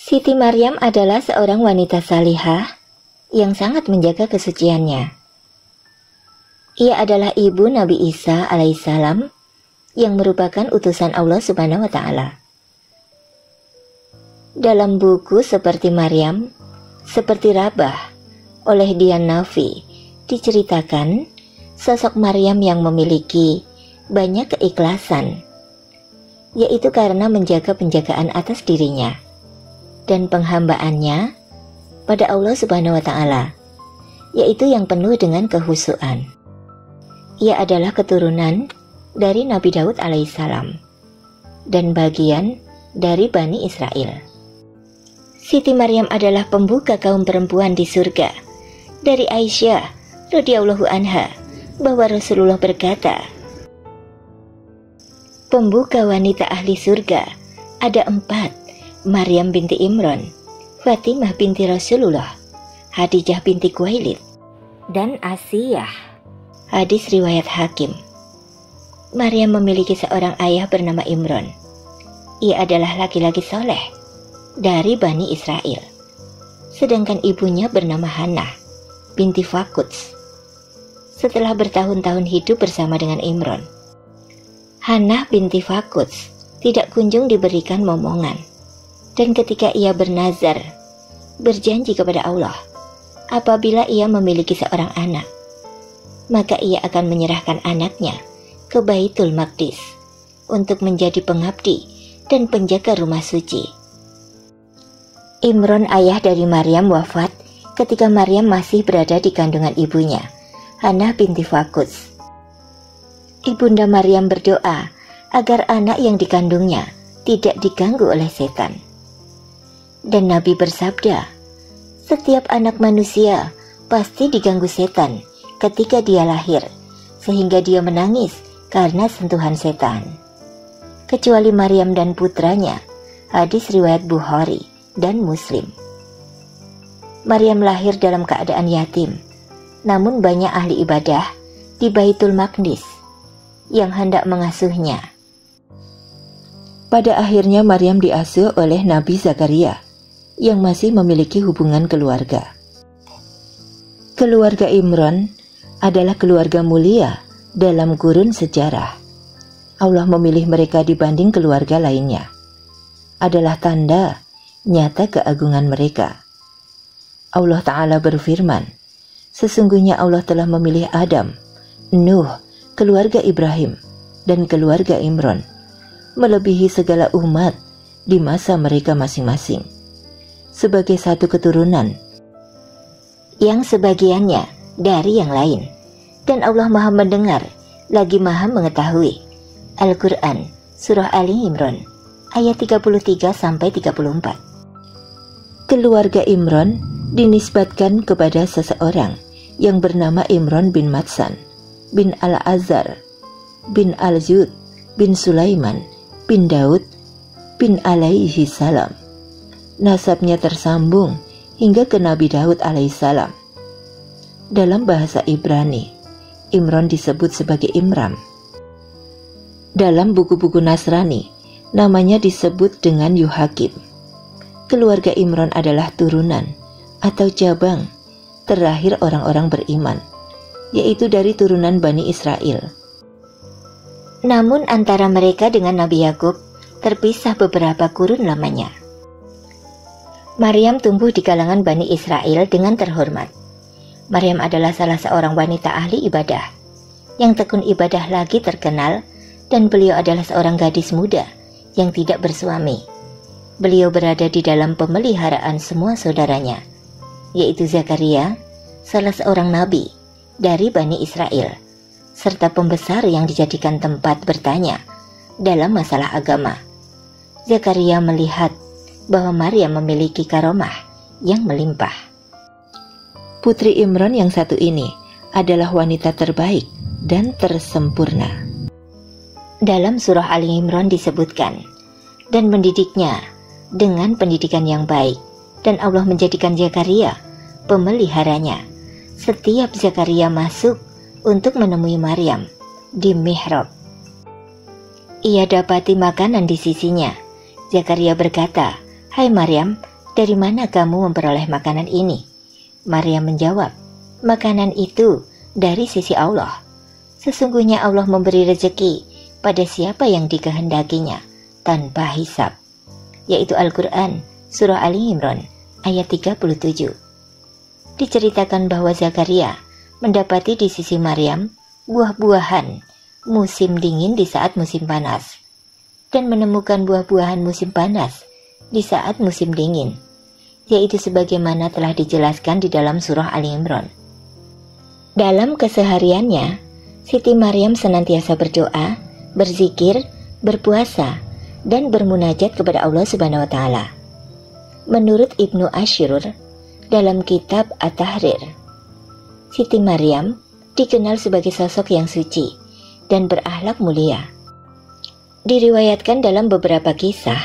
Siti Maryam adalah seorang wanita salihah yang sangat menjaga kesuciannya. Ia adalah ibu Nabi Isa alaihissalam yang merupakan utusan Allah Subhanahu wa Ta'ala. Dalam buku seperti Maryam, seperti Rabah oleh Dian Nafi diceritakan sosok Maryam yang memiliki banyak keikhlasan, yaitu karena menjaga penjagaan atas dirinya dan penghambaannya pada Allah Subhanahu wa Ta'ala, yaitu yang penuh dengan kehusuan. Ia adalah keturunan dari Nabi Daud alaihissalam dan bagian dari Bani Israel. Siti Maryam adalah pembuka kaum perempuan di surga. Dari Aisyah radhiyallahu anha bahwa Rasulullah berkata, pembuka wanita ahli surga ada 4: Maryam binti Imran, Fatimah binti Rasulullah, Hadijah binti Khuwailid, dan Asiyah. Hadis riwayat Hakim. Maryam memiliki seorang ayah bernama Imran. Ia adalah laki-laki soleh dari Bani Israel. Sedangkan ibunya bernama Hannah binti Fakuts. Setelah bertahun-tahun hidup bersama dengan Imran, Hannah binti Fakuts tidak kunjung diberikan momongan. Dan ketika ia bernazar, berjanji kepada Allah, apabila ia memiliki seorang anak, maka ia akan menyerahkan anaknya ke Baitul Maqdis untuk menjadi pengabdi dan penjaga rumah suci. Imran, ayah dari Maryam, wafat ketika Maryam masih berada di kandungan ibunya, Hannah binti Fakuts. Ibunda Maryam berdoa agar anak yang dikandungnya tidak diganggu oleh setan. Dan Nabi bersabda, setiap anak manusia pasti diganggu setan ketika dia lahir, sehingga dia menangis karena sentuhan setan. Kecuali Maryam dan putranya. Hadis riwayat Bukhari dan Muslim. Maryam lahir dalam keadaan yatim, namun banyak ahli ibadah di Baitul Maqdis yang hendak mengasuhnya. Pada akhirnya Maryam diasuh oleh Nabi Zakaria yang masih memiliki hubungan keluarga. Keluarga Imran adalah keluarga mulia dalam kurun sejarah. Allah memilih mereka dibanding keluarga lainnya. Adalah tanda nyata keagungan mereka. Allah Ta'ala berfirman, sesungguhnya Allah telah memilih Adam, Nuh, keluarga Ibrahim, dan keluarga Imran, melebihi segala umat di masa mereka masing-masing, sebagai satu keturunan yang sebagiannya dari yang lain. Dan Allah Maha mendengar lagi Maha mengetahui. Al-Quran Surah Ali Imran ayat 33-34. Keluarga Imran dinisbatkan kepada seseorang yang bernama Imran bin Matsan bin Al-Azhar bin Al-Zud bin Sulaiman bin Daud bin alaihi salam. Nasabnya tersambung hingga ke Nabi Daud alaihissalam. Dalam bahasa Ibrani, Imran disebut sebagai Imram. Dalam buku-buku Nasrani, namanya disebut dengan Yuhakim. Keluarga Imran adalah turunan atau cabang terakhir orang-orang beriman, yaitu dari turunan Bani Israel. Namun antara mereka dengan Nabi Yakub terpisah beberapa kurun lamanya. Maryam tumbuh di kalangan Bani Israel dengan terhormat. Maryam adalah salah seorang wanita ahli ibadah yang tekun ibadah lagi terkenal, dan beliau adalah seorang gadis muda yang tidak bersuami. Beliau berada di dalam pemeliharaan semua saudaranya, yaitu Zakaria, salah seorang nabi dari Bani Israel, serta pembesar yang dijadikan tempat bertanya dalam masalah agama. Zakaria melihat bahwa Maryam memiliki karomah yang melimpah. Putri Imran yang satu ini adalah wanita terbaik dan tersempurna. Dalam surah Ali Imran disebutkan, dan mendidiknya dengan pendidikan yang baik, dan Allah menjadikan Zakaria pemeliharanya. Setiap Zakaria masuk untuk menemui Maryam di mihrab, ia dapati makanan di sisinya. Zakaria berkata, "Hai Maryam, "Dari mana kamu memperoleh makanan ini?" Maryam menjawab, "Makanan itu dari sisi Allah. Sesungguhnya Allah memberi rezeki pada siapa yang dikehendakinya tanpa hisab." Yaitu Al-Quran, Surah Ali Imran, ayat 37. Diceritakan bahwa Zakaria mendapati di sisi Maryam buah-buahan musim dingin di saat musim panas, dan menemukan buah-buahan musim panas di saat musim dingin, yaitu sebagaimana telah dijelaskan di dalam Surah Ali Imran. Dalam kesehariannya, Siti Maryam senantiasa berdoa, berzikir, berpuasa, dan bermunajat kepada Allah Subhanahu wa Ta'ala. Menurut Ibnu Ashur dalam kitab At-Tahrir, Siti Maryam dikenal sebagai sosok yang suci dan berakhlak mulia. Diriwayatkan dalam beberapa kisah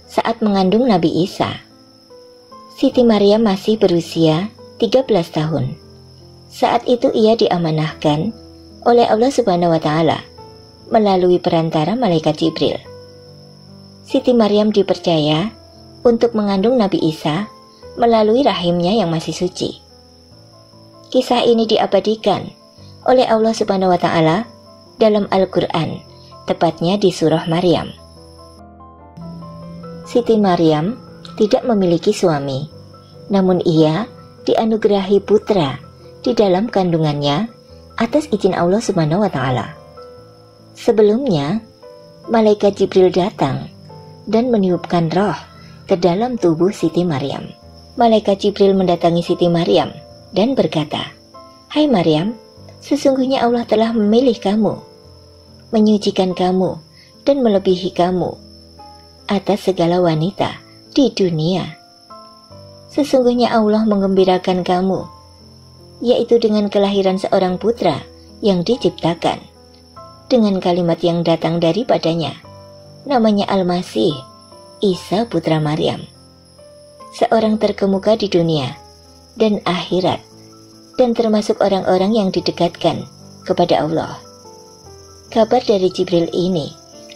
saat mengandung Nabi Isa, Siti Maryam masih berusia 13 tahun. Saat itu ia diamanahkan oleh Allah Subhanahu wa Ta'ala melalui perantara malaikat Jibril. Siti Maryam dipercaya untuk mengandung Nabi Isa melalui rahimnya yang masih suci. Kisah ini diabadikan oleh Allah Subhanahu wa Ta'ala dalam Al-Quran, tepatnya di Surah Maryam. Siti Maryam tidak memiliki suami, namun ia dianugerahi putra di dalam kandungannya atas izin Allah Subhanahu wa Ta'ala. Sebelumnya, malaikat Jibril datang dan meniupkan roh ke dalam tubuh Siti Maryam. Malaikat Jibril mendatangi Siti Maryam dan berkata, "Hai Maryam, sesungguhnya Allah telah memilih kamu, menyucikan kamu, dan melebihi kamu atas segala wanita di dunia. Sesungguhnya Allah menggembirakan kamu, yaitu dengan kelahiran seorang putra yang diciptakan, dengan kalimat yang datang daripadanya, namanya Al-Masih, Isa putra Maryam, seorang terkemuka di dunia dan akhirat, dan termasuk orang-orang yang didekatkan kepada Allah." Kabar dari Jibril ini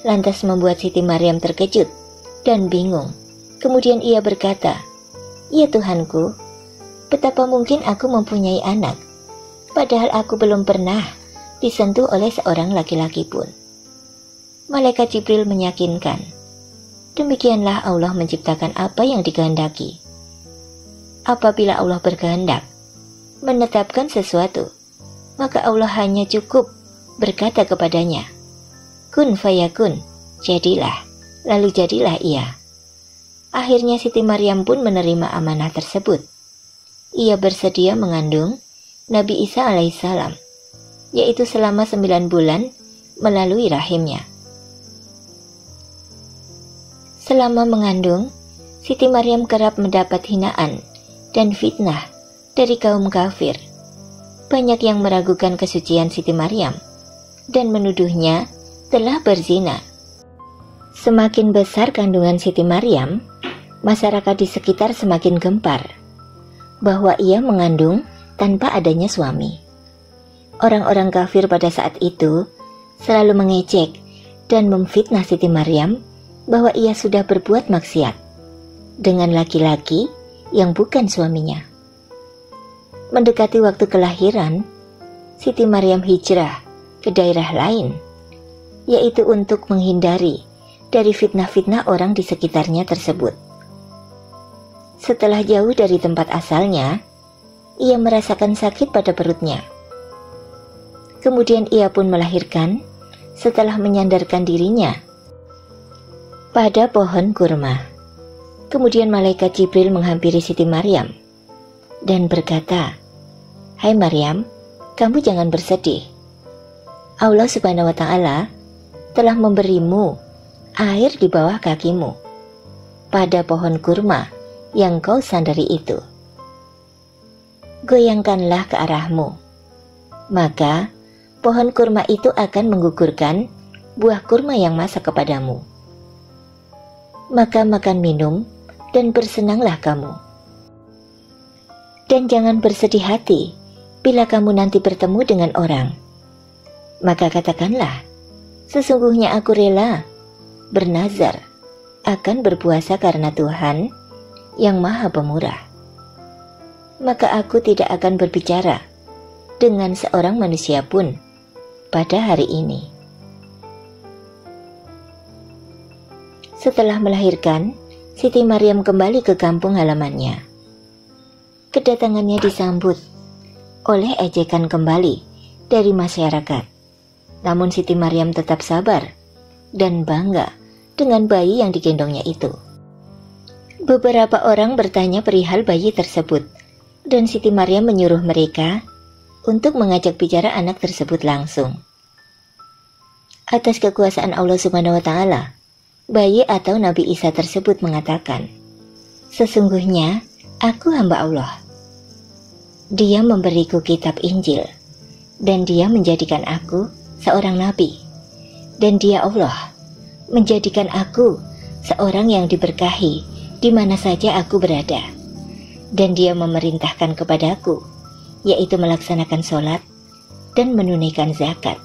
lantas membuat Siti Maryam terkejut dan bingung. Kemudian ia berkata, "Ya Tuhanku, betapa mungkin aku mempunyai anak, padahal aku belum pernah disentuh oleh seorang laki-laki pun." Malaikat Jibril meyakinkan, demikianlah Allah menciptakan apa yang dikehendaki. Apabila Allah berkehendak menetapkan sesuatu, maka Allah hanya cukup berkata kepadanya, "Kun fayakun," jadilah, lalu jadilah ia. Akhirnya Siti Maryam pun menerima amanah tersebut. Ia bersedia mengandung Nabi Isa alaihissalam, yaitu selama 9 bulan melalui rahimnya. Selama mengandung, Siti Maryam kerap mendapat hinaan dan fitnah dari kaum kafir. Banyak yang meragukan kesucian Siti Maryam dan menuduhnya telah berzina. Semakin besar kandungan Siti Maryam, masyarakat di sekitar semakin gempar bahwa ia mengandung tanpa adanya suami. Orang-orang kafir pada saat itu selalu mengejek dan memfitnah Siti Maryam bahwa ia sudah berbuat maksiat dengan laki-laki yang bukan suaminya. Mendekati waktu kelahiran, Siti Maryam hijrah ke daerah lain, yaitu untuk menghindari dari fitnah-fitnah orang di sekitarnya tersebut. Setelah jauh dari tempat asalnya, ia merasakan sakit pada perutnya. Kemudian ia pun melahirkan setelah menyandarkan dirinya pada pohon kurma. Kemudian malaikat Jibril menghampiri Siti Maryam dan berkata, "Hai Maryam, kamu jangan bersedih. Allah Subhanahu wa Ta'ala telah memberimu air di bawah kakimu pada pohon kurma yang kau sandari itu. Goyangkanlah ke arahmu, maka pohon kurma itu akan menggugurkan buah kurma yang masak kepadamu. Maka makan minum dan bersenanglah kamu. Dan jangan bersedih hati bila kamu nanti bertemu dengan orang. Maka katakanlah, sesungguhnya aku rela bernazar akan berpuasa karena Tuhan yang Maha Pemurah. Maka aku tidak akan berbicara dengan seorang manusia pun pada hari ini. Setelah melahirkan, Siti Maryam kembali ke kampung halamannya. Kedatangannya disambut oleh ejekan kembali dari masyarakat. Namun Siti Maryam tetap sabar dan bangga dengan bayi yang digendongnya itu. Beberapa orang bertanya perihal bayi tersebut, dan Siti Maryam menyuruh mereka untuk mengajak bicara anak tersebut langsung. Atas kekuasaan Allah Subhanahu wa Ta'ala, bayi atau Nabi Isa tersebut mengatakan, "Sesungguhnya aku hamba Allah. Dia memberiku kitab Injil, dan Dia menjadikan aku seorang nabi, dan Dia Allah menjadikan aku seorang yang diberkahi di mana saja aku berada, dan Dia memerintahkan kepadaku, yaitu melaksanakan sholat dan menunaikan zakat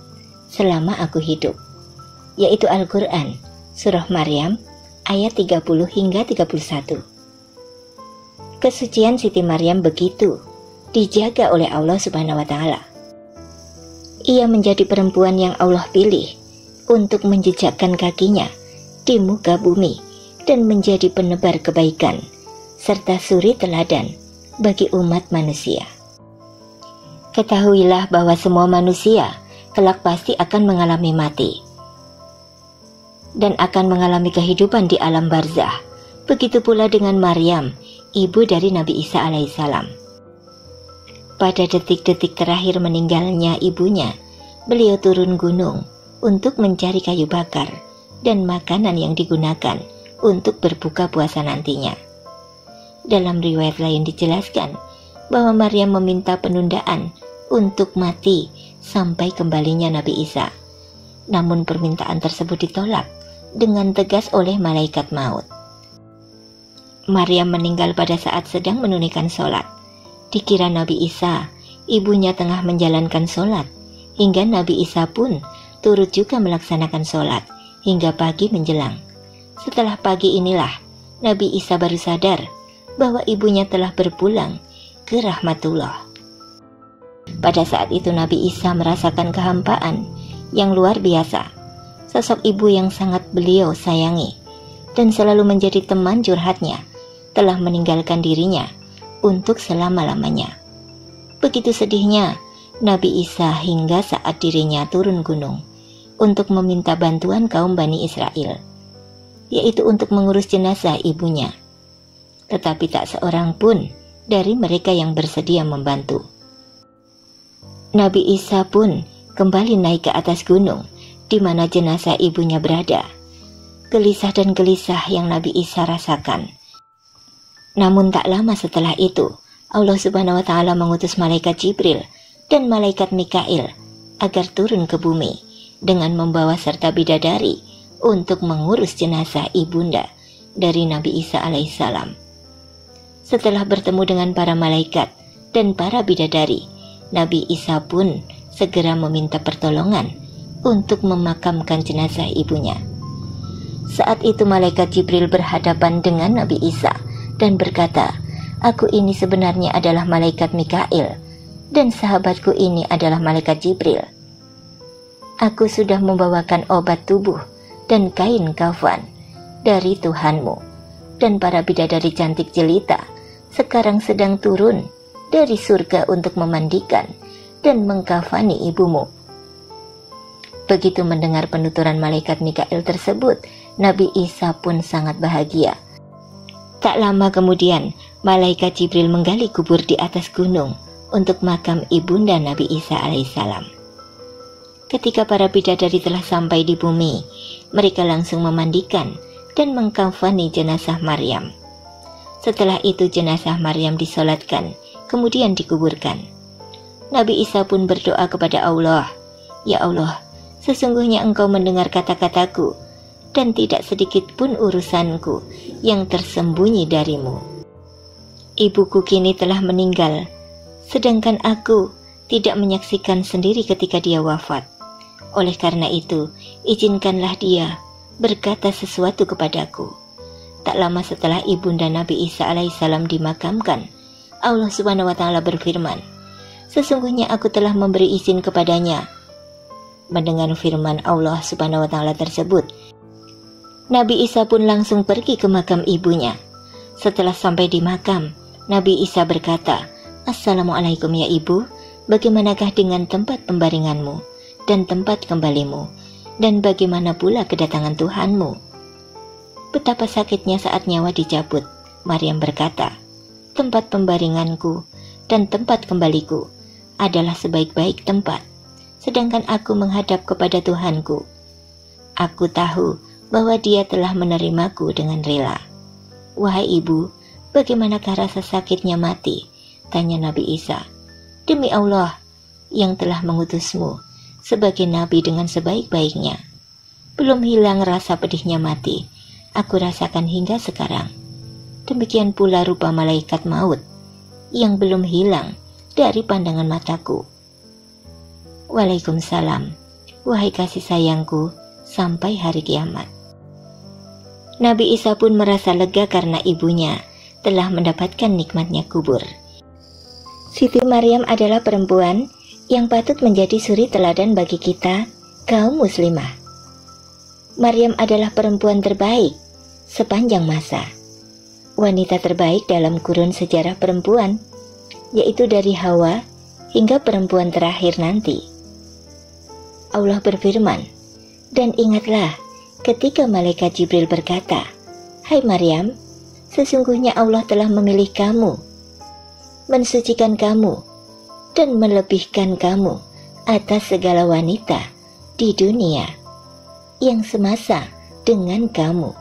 selama aku hidup," yaitu Al-Quran Surah Maryam ayat 30 hingga 31. Kesucian Siti Maryam begitu dijaga oleh Allah Subhanahu wa Ta'ala. Ia menjadi perempuan yang Allah pilih untuk menjejakkan kakinya di muka bumi dan menjadi penebar kebaikan serta suri teladan bagi umat manusia. Ketahuilah bahwa semua manusia kelak pasti akan mengalami mati dan akan mengalami kehidupan di alam barzah. Begitu pula dengan Maryam, ibu dari Nabi Isa alaihissalam. Pada detik-detik terakhir meninggalnya ibunya, beliau turun gunung untuk mencari kayu bakar dan makanan yang digunakan untuk berbuka puasa nantinya. Dalam riwayat lain dijelaskan bahwa Maryam meminta penundaan untuk mati sampai kembalinya Nabi Isa. Namun permintaan tersebut ditolak dengan tegas oleh malaikat maut. Maryam meninggal pada saat sedang menunaikan sholat. Dikira Nabi Isa, ibunya tengah menjalankan sholat, hingga Nabi Isa pun turut juga melaksanakan sholat hingga pagi menjelang. Setelah pagi inilah Nabi Isa baru sadar bahwa ibunya telah berpulang ke rahmatullah. Pada saat itu Nabi Isa merasakan kehampaan yang luar biasa. Sosok ibu yang sangat beliau sayangi dan selalu menjadi teman curhatnya telah meninggalkan dirinya untuk selama-lamanya. Begitu sedihnya Nabi Isa hingga saat dirinya turun gunung untuk meminta bantuan kaum Bani Israel, yaitu untuk mengurus jenazah ibunya. Tetapi tak seorang pun dari mereka yang bersedia membantu. Nabi Isa pun kembali naik ke atas gunung di mana jenazah ibunya berada. Gelisah dan gelisah yang Nabi Isa rasakan. Namun tak lama setelah itu, Allah Subhanahu wa Ta'ala mengutus malaikat Jibril dan malaikat Mikail agar turun ke bumi dengan membawa serta bidadari untuk mengurus jenazah ibunda dari Nabi Isa alaihissalam. Setelah bertemu dengan para malaikat dan para bidadari, Nabi Isa pun segera meminta pertolongan untuk memakamkan jenazah ibunya. Saat itu malaikat Jibril berhadapan dengan Nabi Isa dan berkata, "Aku ini sebenarnya adalah malaikat Mikail dan sahabatku ini adalah malaikat Jibril. Aku sudah membawakan obat tubuh dan kain kafan dari Tuhanmu, dan para bidadari cantik jelita sekarang sedang turun dari surga untuk memandikan dan mengkafani ibumu." Begitu mendengar penuturan malaikat Mikail tersebut, Nabi Isa pun sangat bahagia. Tak lama kemudian, malaikat Jibril menggali kubur di atas gunung untuk makam ibunda Nabi Isa alaihissalam. Ketika para bidadari telah sampai di bumi, mereka langsung memandikan dan mengkafani jenazah Maryam. Setelah itu jenazah Maryam disolatkan, kemudian dikuburkan. Nabi Isa pun berdoa kepada Allah, "Ya Allah, sesungguhnya Engkau mendengar kata-kataku, dan tidak sedikit pun urusanku yang tersembunyi darimu. Ibuku kini telah meninggal, sedangkan aku tidak menyaksikan sendiri ketika dia wafat. Oleh karena itu, izinkanlah dia berkata sesuatu kepadaku. Tak lama setelah ibunda Nabi Isa alaihissalam dimakamkan, Allah Subhanahu wa Ta'ala berfirman, "Sesungguhnya aku telah memberi izin kepadanya." Mendengar firman Allah Subhanahu wa Ta'ala tersebut, Nabi Isa pun langsung pergi ke makam ibunya. Setelah sampai di makam, Nabi Isa berkata, "Assalamualaikum ya ibu, bagaimanakah dengan tempat pembaringanmu dan tempat kembalimu, dan bagaimana pula kedatangan Tuhanmu?" Betapa sakitnya saat nyawa dicabut, Maryam berkata, "Tempat pembaringanku dan tempat kembaliku adalah sebaik-baik tempat, sedangkan aku menghadap kepada Tuhanku. Aku tahu bahwa Dia telah menerimaku dengan rela." "Wahai ibu, bagaimanakah rasa sakitnya mati?" tanya Nabi Isa. "Demi Allah yang telah mengutusmu sebagai nabi dengan sebaik-baiknya, belum hilang rasa pedihnya mati. Aku rasakan hingga sekarang. Demikian pula rupa malaikat maut yang belum hilang dari pandangan mataku." "Waalaikumsalam, wahai kasih sayangku, sampai hari kiamat." Nabi Isa pun merasa lega karena ibunya telah mendapatkan nikmatnya kubur. Siti Maryam adalah perempuan yang patut menjadi suri teladan bagi kita, kaum muslimah. Maryam adalah perempuan terbaik sepanjang masa, wanita terbaik dalam kurun sejarah perempuan, yaitu dari Hawa hingga perempuan terakhir nanti. Allah berfirman, "Dan ingatlah ketika malaikat Jibril berkata, 'Hai Maryam, sesungguhnya Allah telah memilih kamu, mensucikan kamu, dan melebihkan kamu atas segala wanita di dunia yang semasa dengan kamu.'